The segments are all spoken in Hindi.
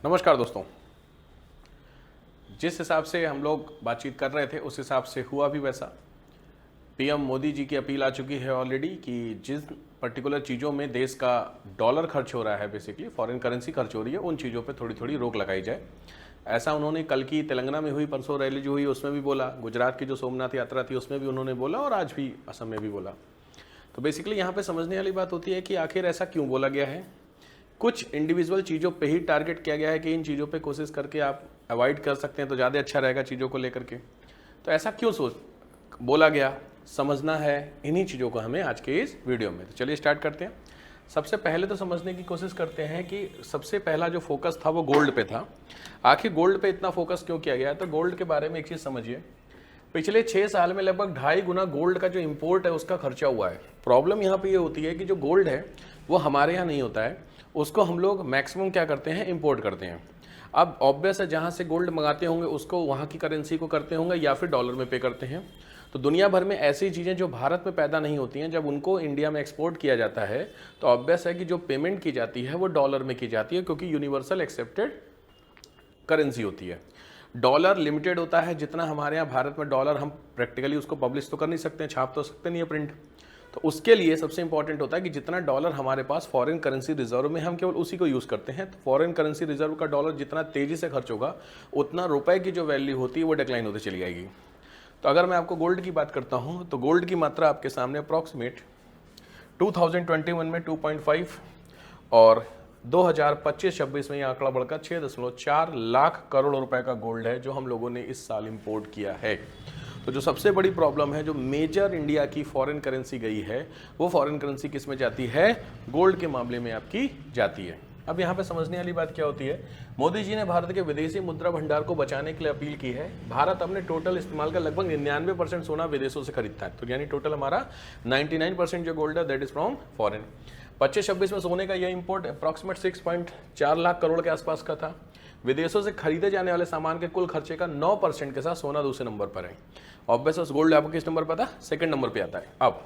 नमस्कार दोस्तों। जिस हिसाब से हम लोग बातचीत कर रहे थे उस हिसाब से हुआ भी वैसा। पीएम मोदी जी की अपील आ चुकी है ऑलरेडी कि जिस पर्टिकुलर चीज़ों में देश का डॉलर खर्च हो रहा है, बेसिकली फॉरेन करेंसी खर्च हो रही है, उन चीज़ों पे थोड़ी थोड़ी रोक लगाई जाए। ऐसा उन्होंने कल की तेलंगाना में हुई, परसों रैली जो हुई उसमें भी बोला, गुजरात की जो सोमनाथ यात्रा थी उसमें भी उन्होंने बोला और आज भी असम में भी बोला। तो बेसिकली यहाँ पे समझने वाली बात होती है कि आखिर ऐसा क्यों बोला गया है। कुछ इंडिविजुअल चीज़ों पे ही टारगेट किया गया है कि इन चीज़ों पे कोशिश करके आप अवॉइड कर सकते हैं तो ज़्यादा अच्छा रहेगा चीज़ों को लेकर के। तो ऐसा क्यों सोच बोला गया, समझना है इन्हीं चीज़ों को हमें आज के इस वीडियो में। तो चलिए स्टार्ट करते हैं। सबसे पहले तो समझने की कोशिश करते हैं कि सबसे पहला जो फोकस था वो गोल्ड पे था। आखिर गोल्ड पे इतना फोकस क्यों किया गया है? तो गोल्ड के बारे में एक चीज़ समझिए, पिछले 6 साल में लगभग 2.5 गुना गोल्ड का जो इंपोर्ट है उसका खर्चा हुआ है। प्रॉब्लम यहाँ पे ये होती है कि जो गोल्ड है वो हमारे यहाँ नहीं होता है, उसको हम लोग मैक्सिमम क्या करते हैं, इंपोर्ट करते हैं। अब ऑब्वियस है जहाँ से गोल्ड मंगाते होंगे उसको वहाँ की करेंसी को करते होंगे या फिर डॉलर में पे करते हैं। तो दुनिया भर में ऐसी चीज़ें जो भारत में पैदा नहीं होती हैं, जब उनको इंडिया में एक्सपोर्ट किया जाता है तो ऑब्वियस है कि जो पेमेंट की जाती है वो डॉलर में की जाती है, क्योंकि यूनिवर्सल एक्सेप्टेड करेंसी होती है। डॉलर लिमिटेड होता है, जितना हमारे यहाँ भारत में डॉलर हम प्रैक्टिकली उसको पब्लिश तो कर नहीं सकते हैं, छाप तो सकते नहीं है प्रिंट। तो उसके लिए सबसे इंपॉर्टेंट होता है कि जितना डॉलर हमारे पास फॉरेन करेंसी रिजर्व में, हम केवल उसी को यूज़ करते हैं। तो फॉरेन करेंसी रिजर्व का डॉलर जितना तेज़ी से खर्च होगा उतना रुपए की जो वैल्यू होती है वो डिक्लाइन होती चली जाएगी। तो अगर मैं आपको गोल्ड की बात करता हूँ तो गोल्ड की मात्रा आपके सामने अप्रॉक्सीमेट 2021 में 2.5 और 2025-26 में यह आंकड़ा बढ़कर 6.4 लाख करोड़ रुपए का गोल्ड है जो हम लोगों ने इस साल इंपोर्ट किया है। तो जो सबसे बड़ी प्रॉब्लम है, जो मेजर इंडिया की फॉरेन करेंसी गई है, वो फॉरेन करेंसी किस में जाती है? गोल्ड के मामले में आपकी जाती है। अब यहाँ पे समझने वाली बात क्या होती है, मोदी जी ने भारत के विदेशी मुद्रा भंडार को बचाने के लिए अपील की है। भारत अपने टोटल इस्तेमाल का लगभग 99% सोना विदेशों से खरीदता है। तो यानी टोटल हमारा 99% जो गोल्ड है दैट इज फ्रॉम फॉरेन। 25-26 में सोने का यह इंपोर्ट अप्रॉक्सीमेट 6.4 लाख करोड़ के आसपास का था। विदेशों से खरीदे जाने वाले सामान के कुल खर्चे का 9% के साथ सोना दूसरे नंबर पर है। ऑब्वियस गोल्ड आपको किस नंबर पर था? सेकंड नंबर पे आता है। अब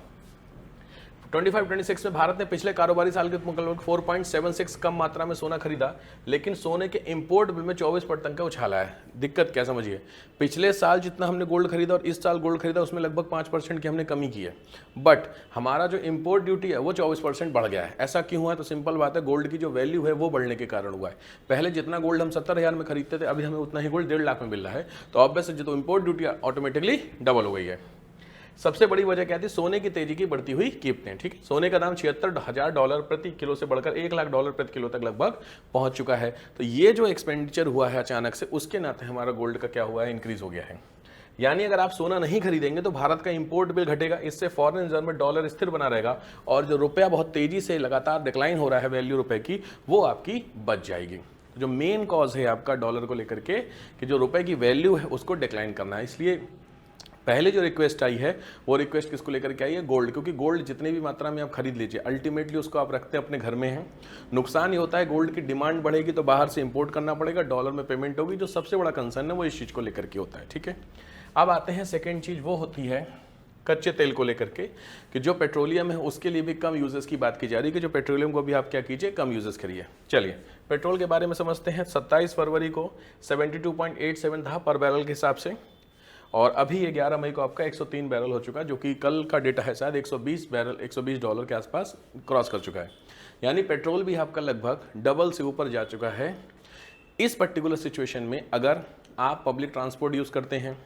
25-26 में भारत ने पिछले कारोबारी साल के मुकाबले 4.76 कम मात्रा में सोना खरीदा, लेकिन सोने के इंपोर्ट बिल में 24% का उछाला है। दिक्कत क्या समझिए, पिछले साल जितना हमने गोल्ड खरीदा और इस साल गोल्ड खरीदा उसमें लगभग 5% की हमने कमी की है, बट हमारा जो इंपोर्ट ड्यूटी है वो 24% बढ़ गया है। ऐसा क्यों हुआ? तो सिंपल बात है, गोल्ड की जो वैल्यू है वो बढ़ने के कारण हुआ है। पहले जितना गोल्ड हम 70,000 में खरीदते थे, अभी हमें उतना ही गोल्ड 1.5 लाख में मिल रहा है। तो ऑब्वियसली जो इंपोर्ट ड्यूटी ऑटोमेटिकली डबल हो गई है। सबसे बड़ी वजह क्या थी? सोने की तेजी की बढ़ती हुई कीमतें। ठीक है, सोने का दाम $76,000 प्रति किलो से बढ़कर $1 लाख प्रति किलो तक लगभग पहुंच चुका है। तो ये जो एक्सपेंडिचर हुआ है अचानक से, उसके नाते हमारा गोल्ड का क्या हुआ है? इंक्रीज हो गया है। यानी अगर आप सोना नहीं खरीदेंगे तो भारत का इंपोर्ट बिल घटेगा, इससे फॉरेन रिजर्व में डॉलर स्थिर बना रहेगा और जो रुपया बहुत तेजी से लगातार डिक्लाइन हो रहा है वैल्यू रुपए की, वो आपकी बच जाएगी। जो मेन कॉज है आपका डॉलर को लेकर के कि जो रुपए की वैल्यू है उसको डिक्लाइन करना है। इसलिए पहले जो रिक्वेस्ट आई है वो रिक्वेस्ट किसको लेकर के आई है? गोल्ड। क्योंकि गोल्ड जितनी भी मात्रा में आप खरीद लीजिए, अल्टीमेटली उसको आप रखते हैं अपने घर में हैं। नुकसान ये होता है गोल्ड की डिमांड बढ़ेगी तो बाहर से इंपोर्ट करना पड़ेगा, डॉलर में पेमेंट होगी। जो सबसे बड़ा कंसर्न है वो इस चीज़ को लेकर के होता है। ठीक है, अब आते हैं सेकेंड चीज़, वो होती है कच्चे तेल को लेकर के कि जो पेट्रोलियम है उसके लिए भी कम यूजेस की बात की जा रही है कि जो पेट्रोलियम को भी आप क्या कीजिए, कम यूजेस करिए। चलिए पेट्रोल के बारे में समझते हैं। 27 फरवरी को 72.87 था पर बैरल के हिसाब से, और अभी ये 11 मई को आपका 103 बैरल हो चुका है, जो कि कल का डेटा है शायद 120 बैरल $120 के आसपास क्रॉस कर चुका है। यानी पेट्रोल भी आपका लगभग डबल से ऊपर जा चुका है। इस पर्टिकुलर सिचुएशन में अगर आप पब्लिक ट्रांसपोर्ट यूज़ करते हैं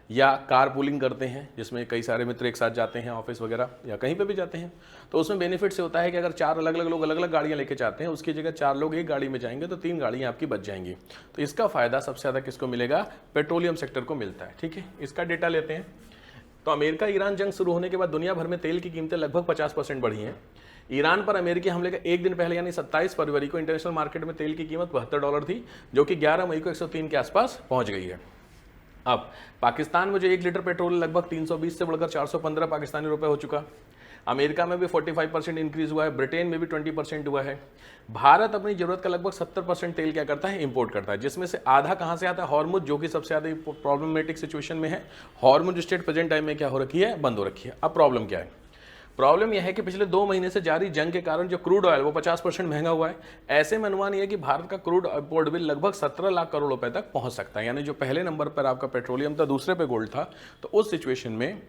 या कार पूलिंग करते हैं, जिसमें कई सारे मित्र एक साथ जाते हैं ऑफिस वगैरह या कहीं पे भी जाते हैं, तो उसमें बेनिफिट से होता है कि अगर 4 अलग अलग लोग अलग अलग गाड़ियाँ लेके जाते हैं, उसकी जगह 4 लोग एक गाड़ी में जाएंगे तो 3 गाड़ियाँ आपकी बच जाएंगी। तो इसका फ़ायदा सबसे ज़्यादा किसको मिलेगा? पेट्रोलियम सेक्टर को मिलता है। ठीक है, इसका डेटा लेते हैं। तो अमेरिका ईरान जंग शुरू होने के बाद दुनिया भर में तेल की कीमतें लगभग 50% बढ़ी हैं। ईरान पर अमेरिकी हमले का एक दिन पहले यानी 27 फरवरी को इंटरनेशनल मार्केट में तेल की कीमत $72 थी, जो कि 11 मई को 103 के आसपास पहुंच गई है। अब पाकिस्तान में जो 1 लीटर पेट्रोल लगभग 320 से बढ़कर 415 पाकिस्तानी रुपए हो चुका। अमेरिका में भी 45% इंक्रीज हुआ है, ब्रिटेन में भी 20% हुआ है। भारत अपनी जरूरत का लगभग 70% तेल क्या करता है? इंपोर्ट करता है, जिसमें से आधा कहाँ से आता है? हॉर्मुज, जो कि सबसे ज़्यादा प्रॉब्लमेटिक सिचुएशन में है। हॉर्मुज स्टेट प्रेजेंट टाइम में क्या हो रखी है? बंद हो रखी है। अब प्रॉब्लम क्या है? प्रॉब्लम यह है कि पिछले 2 महीने से जारी जंग के कारण जो क्रूड ऑयल वो 50% महंगा हुआ है। ऐसे में अनुमान यह है कि भारत का क्रूड इंपोर्ट बिल लगभग 17 लाख करोड़ रुपए तक पहुंच सकता है। यानी जो पहले नंबर पर आपका पेट्रोलियम था, दूसरे पे गोल्ड था, तो उस सिचुएशन में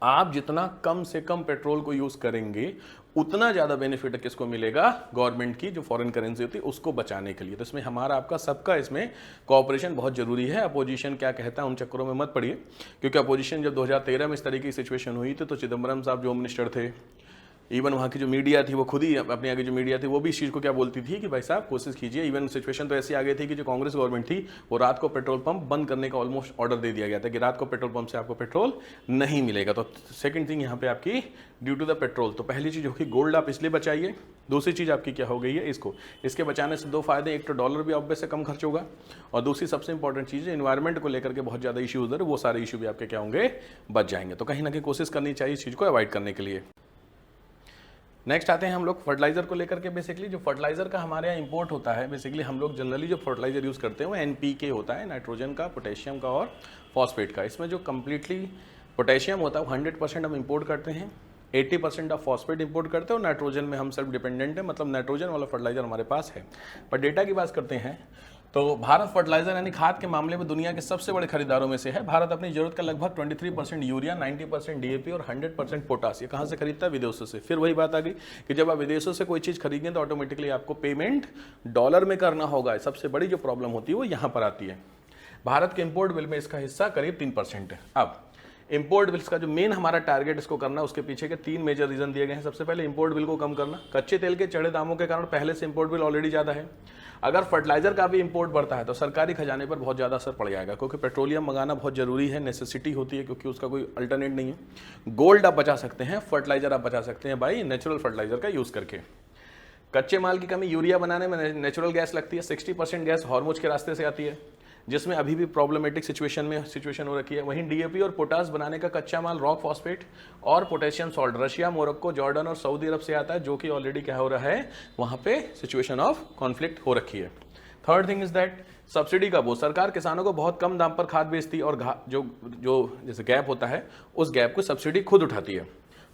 आप जितना कम से कम पेट्रोल को यूज करेंगे उतना ज्यादा बेनिफिट किसको मिलेगा? गवर्नमेंट की जो फॉरेन करेंसी होती है उसको बचाने के लिए। तो इसमें हमारा आपका सबका इसमें कोऑपरेशन बहुत जरूरी है। अपोजिशन क्या कहता है उन चक्करों में मत पड़िए, क्योंकि अपोजिशन जब 2013 में इस तरीके की सिचुएशन हुई थी तो चिदम्बरम साहब जो होम मिनिस्टर थे, इवन वहाँ की जो मीडिया थी वो खुद ही अपने आगे जो मीडिया थी वो भी इस चीज़ को क्या बोलती थी कि भाई साहब कोशिश कीजिए। इवन सिचुएशन तो ऐसी आ गई थी कि जो कांग्रेस गवर्नमेंट थी वो रात को पेट्रोल पंप बंद करने का ऑलमोस्ट ऑर्डर दे दिया गया था कि रात को पेट्रोल पंप से आपको पेट्रोल नहीं मिलेगा। तो सेकंड थिंग यहाँ पे आपकी ड्यू टू द पेट्रोल, तो पहली चीज़ होगी गोल्ड आप इसलिए बचाइए। दूसरी चीज़ आपकी क्या हो गई है, इसके बचाने से 2 फायदे, एक तो डॉलर भी ऑब्वियस से कम खर्च होगा, और दूसरी सबसे इंपॉर्टेंट चीज़ है एनवायरमेंट को लेकर के बहुत ज़्यादा इश्यूज है, वो सारे इशू भी आपके क्या होंगे, बच जाएंगे। तो कहीं ना कहीं कोशिश करनी चाहिए इस चीज़ को अवॉइड करने के लिए। नेक्स्ट आते हैं हम लोग फर्टिलाइजर को लेकर के। बेसिकली जो फर्टिलाइजर का हमारे यहाँ इंपोर्ट होता है, बेसिकली हम लोग जनरली जो फर्टिलाइजर यूज़ करते हैं वो NPK होता है, नाइट्रोजन का, पोटेशियम का और फॉस्फेट का। इसमें जो कम्प्लीटली पोटेशियम होता है 100% हम इंपोर्ट करते हैं, 80% ऑफ फॉस्फेट इंपोर्ट करते हैं, और नाइट्रोजन में हम सेल्फ डिपेंडेंट है, मतलब नाइट्रोजन वाला फर्टिलाइजर हमारे पास है। पर डेटा की बात करते हैं तो भारत फर्टिलाइजर यानी खाद के मामले में दुनिया के सबसे बड़े खरीदारों में से है। भारत अपनी जरूरत का लगभग 23% यूरिया, 90% DAP और 100% पोटास ये कहाँ से खरीदता है? विदेशों से। फिर वही बात आ गई कि जब आप विदेशों से कोई चीज़ खरीदेंगे तो ऑटोमेटिकली आपको पेमेंट डॉलर में करना होगा। सबसे बड़ी जो प्रॉब्लम होती है वो यहाँ पर आती है। भारत के इम्पोर्ट बिल में इसका हिस्सा करीब 3% है। अब इंपोर्ट बिल्स का जो मेन हमारा टारगेट इसको करना है, उसके पीछे के 3 मेजर रीजन दिए गए हैं। सबसे पहले इंपोर्ट बिल को कम करना। कच्चे तेल के चढ़े दामों के कारण पहले से इंपोर्ट बिल ऑलरेडी ज़्यादा है। अगर फर्टिलाइजर का भी इंपोर्ट बढ़ता है तो सरकारी खजाने पर बहुत ज़्यादा असर पड़ जाएगा, क्योंकि पेट्रोलियम मंगाना बहुत जरूरी है, नेसेसिटी होती है, क्योंकि उसका कोई अल्टरनेट नहीं है। गोल्ड आप बचा सकते हैं, फर्टिलाइजर आप बचा सकते हैं भाई नेचुरल फर्टिलाइजर का यूज़ करके। कच्चे माल की कमी, यूरिया बनाने में नेचुरल गैस लगती है, 60% गैस हॉर्मुज के रास्ते से आती है, जिसमें अभी भी प्रॉब्लमेटिक सिचुएशन हो रखी है। वहीं DAP और पोटास बनाने का कच्चा माल रॉक फॉस्फेट और potassium salt Russia, Morocco, Jordan और सऊदी अरब से आता है, जो कि ऑलरेडी क्या हो रहा है, वहाँ पे सिचुएशन ऑफ कॉन्फ्लिक्ट हो रखी है। Third thing is that subsidy का बोझ, सरकार किसानों को बहुत कम दाम पर खाद बेचती है और जो जैसे गैप होता है उस गैप को सब्सिडी खुद उठाती है।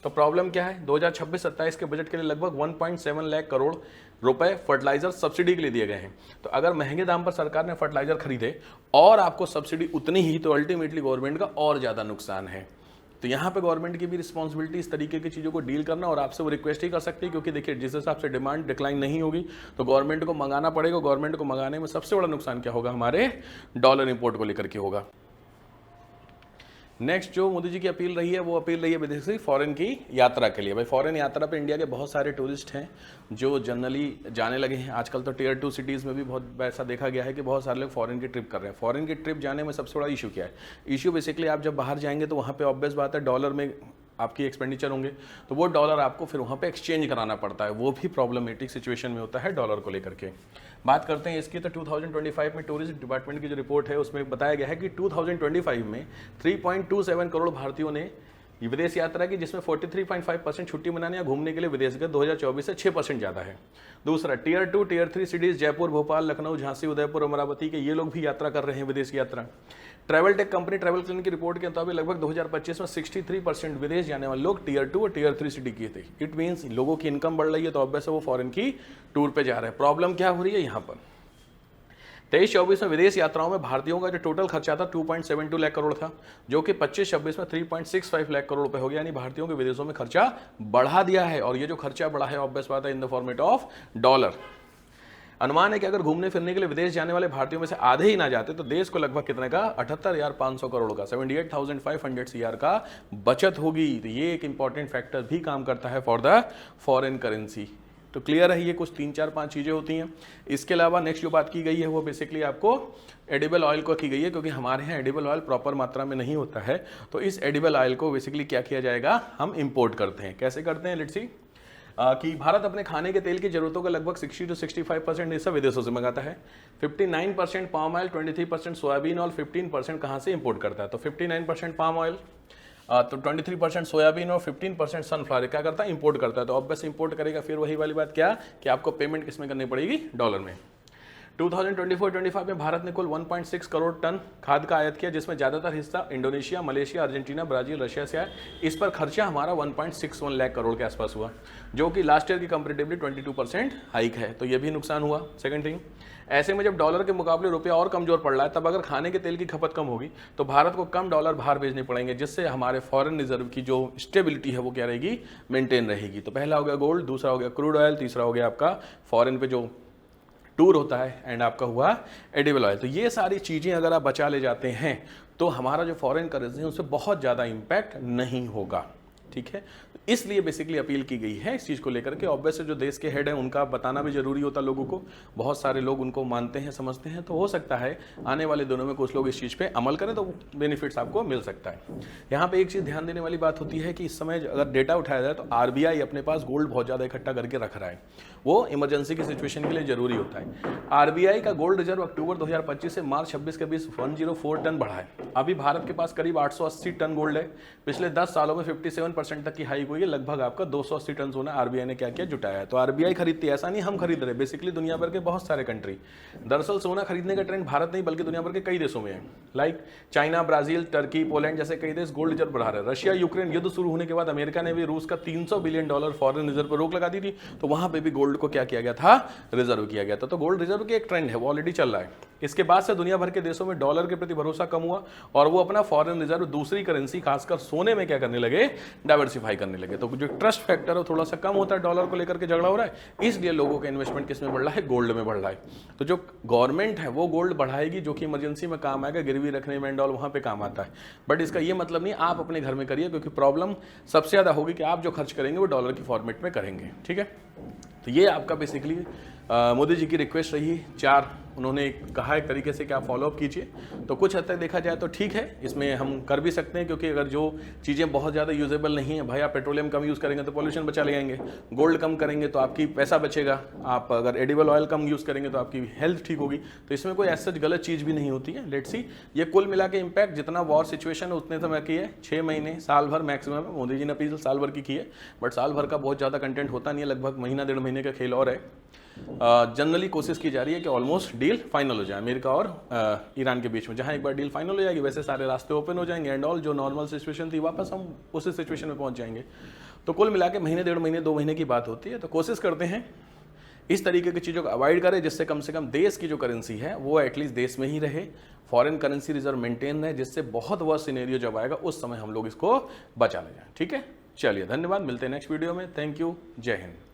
तो प्रॉब्लम क्या है, 2026-27 के बजट के लिए लगभग 1.7 लाख करोड़ रुपए फर्टिलाइजर सब्सिडी के लिए दिए गए हैं। तो अगर महंगे दाम पर सरकार ने फर्टिलाइजर खरीदे और आपको सब्सिडी उतनी ही, तो अल्टीमेटली गवर्नमेंट का और ज़्यादा नुकसान है। तो यहाँ पे गवर्नमेंट की भी रिस्पॉन्सिबिलिटी इस तरीके की चीज़ों को डील करना, और आपसे वो रिक्वेस्ट ही कर सकती है, क्योंकि देखिए जिस हिसाब से डिमांड डिक्लाइन नहीं होगी तो गवर्नमेंट को मंगाना पड़ेगा। गवर्नमेंट को मंगाने में सबसे बड़ा नुकसान क्या होगा, हमारे डॉलर इंपोर्ट को लेकर के होगा। नेक्स्ट जो मोदी जी की अपील रही है वो अपील रही है विदेशी फॉरेन की यात्रा के लिए। भाई फॉरेन यात्रा पे इंडिया के बहुत सारे टूरिस्ट हैं जो जनरली जाने लगे हैं। आजकल तो टियर 2 सिटीज़ में भी बहुत ऐसा देखा गया है कि बहुत सारे लोग फॉरेन की ट्रिप कर रहे हैं। फॉरेन की ट्रिप जाने में सबसे बड़ा इशू क्या है? इशू बेसिकली आप जब बाहर जाएंगे तो वहाँ पे ऑब्वियस बात है डॉलर में आपकी एक्सपेंडिचर होंगे, तो वो डॉलर आपको फिर वहाँ पे एक्सचेंज कराना पड़ता है, वो भी प्रॉब्लमेटिक सिचुएशन में होता है डॉलर को लेकर के। बात करते हैं इसकी, तो 2025 में टूरिज्म डिपार्टमेंट की जो रिपोर्ट है उसमें बताया गया है कि 2025 में 3.27 करोड़ भारतीयों ने विदेश यात्रा की, जिसमें 43.5% छुट्टी मनाने या घूमने के लिए विदेश गए, 2024 से 6% ज़्यादा है। दूसरा tier 2 tier 3 cities Jaipur, Bhopal, Lucknow, Jhansi, Udaipur, Amravati के ये लोग भी यात्रा कर रहे हैं विदेश यात्रा। Travel tech company travel clinic की रिपोर्ट के मुताबिक लगभग 2025 में 63% विदेश जाने वाले लोग टियर 2 और टियर 3 सिटी किए थे। इट मीन्स लोगों की इनकम बढ़ रही है, तो ऑब्वियस है वो फॉरेन की टूर पे जा रहे हैं। प्रॉब्लम क्या हो रही है यहाँ पर, 23-24 में विदेश यात्राओं में भारतीयों का जो टोटल खर्चा था 2.72 लाख करोड़ था, जो कि 25-26 में 3.65 लाख करोड़ रुपए हो गया। यानी भारतीयों के विदेशों में खर्चा बढ़ा दिया है, और ये जो खर्चा बढ़ा है ऑब्वियस बात है in the format of dollar. अनुमान है कि अगर घूमने फिरने के लिए विदेश जाने वाले भारतीयों में से आधे ही ना जाते तो देश को लगभग कितने का 78,500 करोड़ का 78,500 CR का बचत होगी। तो ये एक इंपॉर्टेंट फैक्टर भी काम करता है फॉर द फॉरेन करेंसी। तो क्लियर है, ये कुछ 3-4-5 चीज़ें होती हैं। इसके अलावा नेक्स्ट जो बात की गई है वो बेसिकली आपको एडिबल ऑयल को की गई है, क्योंकि हमारे यहाँ एडिबल ऑयल प्रॉपर मात्रा में नहीं होता है। तो इस एडिबल ऑयल को बेसिकली क्या किया जाएगा, हम इंपोर्ट करते हैं। कैसे करते हैं, लेट्स सी कि भारत अपने खाने के तेल की जरूरतों का लगभग 60 से 65% हिस्सा विदेशों से मंगाता है। 59% पाम ऑयल, 23% सोयाबीन और 15% कहाँ से इंपोर्ट करता है। तो 59% पाम ऑयल, तो 23% सोयाबीन और 15% सनफ्लावर क्या करता है, इंपोर्ट करता है। तो ऑब्वियस इंपोर्ट करेगा, फिर वही वाली बात क्या कि आपको पेमेंट किस में करनी पड़ेगी, डॉलर में। 2024-25 में भारत ने कुल 1.6 करोड़ टन खाद का आयात किया, जिसमें ज़्यादातर हिस्सा Indonesia, Malaysia, Argentina, Brazil, Russia से आया। इस पर खर्चा हमारा 1.61 लाख करोड़ के आसपास हुआ, जो कि लास्ट ईयर की कंपेरेटिवली 22% हाइक है, तो ये भी नुकसान हुआ। सेकंड थिंग, ऐसे में जब डॉलर के मुकाबले रुपया और कमजोर पड़ रहा है, तब अगर खाने के तेल की खपत कम होगी तो भारत को कम डॉलर बाहर भेजने पड़ेंगे, जिससे हमारे फॉरेन रिजर्व की जो स्टेबिलिटी है वो क्या रहेगी, मेंटेन रहेगी। तो पहला हो गया गोल्ड, दूसरा हो गया क्रूड ऑयल, तीसरा हो गया आपका फॉरेन पे जो टूर होता है, एंड आपका हुआ एडिबल ऑयल। तो ये सारी चीज़ें अगर आप बचा ले जाते हैं तो हमारा जो फॉरेन करेंसी है उससे बहुत ज़्यादा इम्पैक्ट नहीं होगा, ठीक है। इसलिए बेसिकली अपील की गई है इस चीज़ को लेकर के। ऑब्वियसली जो देश के हेड हैं उनका बताना भी जरूरी होता है लोगों को, बहुत सारे लोग उनको मानते हैं, समझते हैं, तो हो सकता है आने वाले दिनों में कुछ लोग इस चीज़ पे अमल करें तो बेनिफिट्स आपको मिल सकता है। यहाँ पे एक चीज़ ध्यान देने वाली बात होती है कि इस समय अगर डेटा उठाया जाए तो RBI अपने पास गोल्ड बहुत ज़्यादा इकट्ठा करके रख रहा है, वो इमरजेंसी की सिचुएशन के लिए जरूरी होता है। RBI का गोल्ड रिजर्व अक्टूबर 2025 से मार्च 26 के बीच 104 टन बढ़ा है। अभी भारत के पास करीब 880 टन गोल्ड है। पिछले 10 सालों में 57% तक की हाइक हुई है, लगभग आपका 280 टन सोना RBI ने क्या किया, जुटाया है। तो RBI खरीदती है, ऐसा नहीं हम खरीद रहे, बेसिकली दुनिया भर के बहुत सारे कंट्री। दरअसल सोना खरीदने का ट्रेंड भारत नहीं बल्कि दुनिया भर के कई देशों में है, like China, Brazil, Turkey, Poland जैसे कई देश गोल्ड रिजर्व बढ़ा रहे हैं। रशिया यूक्रेन युद्ध शुरू होने के बाद अमेरिका ने भी रूस का $300 बिलियन फॉरेन रिजर्व पर रोक लगा दी थी, तो वहां पे भी गोल्ड को क्या किया गया था, रिजर्व किया गया था। तो गोल्ड रिजर्व की एक ट्रेंड है, वो ऑलरेडी चल रहा है। इसके बाद से दुनिया भर के देशों में डॉलर के प्रति भरोसा कम हुआ और वो अपना फॉरेन रिजर्व दूसरी करेंसी खासकर सोने में क्या करने लगे, डाइवर्सिफाई करने लगे। तो जो ट्रस्ट फैक्टर है थोड़ा सा कम होता है, डॉलर को लेकर के झगड़ा हो रहा है, इसलिए लोगों का इन्वेस्टमेंट किस में बढ़ रहा है, गोल्ड में बढ़ रहा है। तो जो गवर्नमेंट है वो गोल्ड बढ़ाएगी, जो कि इमरजेंसी में काम आएगा, गिरवी रखने में डॉल वहां पे काम आता है। बट इसका ये मतलब नहीं आप अपने घर में करिए, क्योंकि प्रॉब्लम सबसे ज्यादा होगी कि आप जो खर्च करेंगे वो डॉलर की फॉर्मेट में करेंगे, ठीक है। तो ये आपका बेसिकली मोदी जी की रिक्वेस्ट रही, 4 उन्होंने कहा एक तरीके से कि आप फॉलोअप कीजिए। तो कुछ हद तक देखा जाए तो ठीक है, इसमें हम कर भी सकते हैं, क्योंकि अगर जो चीज़ें बहुत ज़्यादा यूजेबल नहीं है, भाई आप पेट्रोलियम कम यूज़ करेंगे तो पॉल्यूशन बचा ले जाएंगे, गोल्ड कम करेंगे तो आपकी पैसा बचेगा, आप अगर एडिबल ऑयल कम यूज़ करेंगे तो आपकी हेल्थ ठीक होगी। तो इसमें कोई ऐसा गलत चीज़ भी नहीं होती है। लेट्स सी, ये कुल मिला के इम्पैक्ट जितना वॉर सिचुएशन है उतने समय की है, 6 महीने, साल भर मैक्सिमम है। मोदी जी ने अपील साल भर की है, बट साल भर का बहुत ज़्यादा कंटेंट होता नहीं है, लगभग महीना 1.5 महीने का खेल और है। जनरली कोशिश की जा रही है कि ऑलमोस्ट डील फाइनल हो जाए अमेरिका और ईरान के बीच में। जहां एक बार डील फाइनल हो जाएगी वैसे सारे रास्ते ओपन हो जाएंगे एंड ऑल, जो नॉर्मल सिचुएशन थी वापस हम उसी सिचुएशन में पहुंच जाएंगे। तो कुल मिला के महीने, 1.5 महीने, 2 महीने की बात होती है। तो कोशिश करते हैं इस तरीके की चीज़ों को अवॉइड करें, जिससे कम से कम देश की जो करेंसी है वो एटलीस्ट देश में ही रहे, फॉरेन करेंसी रिजर्व मेंटेन रहे, जिससे बहुत वर्स्ट सिनेरियो जब आएगा उस समय हम लोग इसको बचा ले जाए, ठीक है। चलिए धन्यवाद, मिलते हैं नेक्स्ट वीडियो में। थैंक यू, जय हिंद।